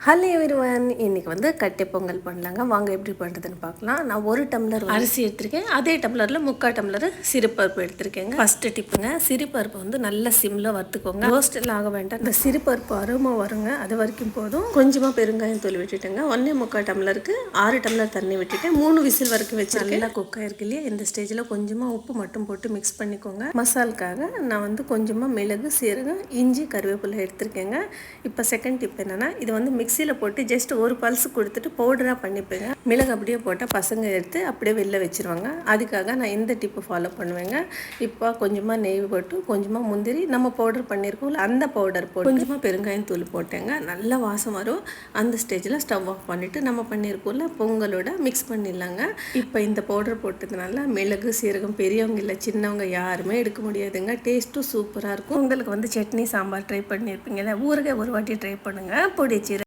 Hello everyone, இன்றைக்கி வந்து கட்டை பொங்கல் பண்ணலாங்க. வாங்க எப்படி பண்ணுறதுன்னு பார்க்கலாம். நான் 1 டம்ளர் அரிசி எடுத்திருக்கேன். அதே டம்ளரில் 3/4 டம்ளர் சிறுபருப்பு எடுத்திருக்கேங்க. ஃபஸ்ட்டு டிப்புங்க, சிறுபருப்பு வந்து நல்ல சிம்மில் வறுத்துக்கோங்க. ரோஸ்டெல்லாம் ஆக வேண்டாம். இந்த சிறுபருப்பு அருமை வருங்க, அது வரைக்கும் போதும். கொஞ்சமாக பெருங்காயம் தூள் விட்டுட்டேங்க. 1.25 டம்ளருக்கு 6 டம்ளர் தண்ணி விட்டுட்டேன். 3 விசில் வரைக்கும் வச்சு நல்லா குக் ஆயிருக்கு இல்லையா. இந்த ஸ்டேஜில் கொஞ்சமாக உப்பு மட்டும் போட்டு மிக்ஸ் பண்ணிக்கோங்க. மசாலுக்காக நான் வந்து கொஞ்சமாக மிளகு, சீரகம், இஞ்சி, கருவேப்பிலை எடுத்திருக்கேங்க. இப்போ செகண்ட் டிப் என்னென்னா, இது வந்து மிக்சியில் போட்டு ஜஸ்ட் ஒரு பல்ஸ் கொடுத்துட்டு பவுடராக பண்ணிப்பேங்க. மிளகு அப்படியே போட்டால் பசங்க எடுத்து அப்படியே வெளில வச்சுருவாங்க. அதுக்காக நான் இந்த டிப்பு ஃபாலோ பண்ணுவேங்க. இப்போ கொஞ்சமாக நெய் போட்டு கொஞ்சமாக முந்திரி நம்ம பவுடர் பண்ணியிருக்கோம்ல அந்த பவுடர் போட்டு கொஞ்சமாக பெருங்காயம் தூள் போட்டேங்க. நல்ல வாசம் வரும். அந்த ஸ்டேஜில் ஸ்டவ் ஆஃப் பண்ணிவிட்டு நம்ம பண்ணியிருக்கோம்ல பொங்கலோட மிக்ஸ் பண்ணிடலாங்க. இப்போ இந்த பவுடர் போட்டதுனால மிளகு, சீரகம் பெரியவங்க இல்லை சின்னவங்க யாருமே எடுக்க முடியாதுங்க. டேஸ்ட்டும் சூப்பராக இருக்கும். உங்களுக்கு வந்து சட்னி, சாம்பார் ட்ரை பண்ணியிருப்பீங்கல்ல, ஊறுகாய் ஒரு வாட்டி ட்ரை பண்ணுங்கள். பொடி சீரகம்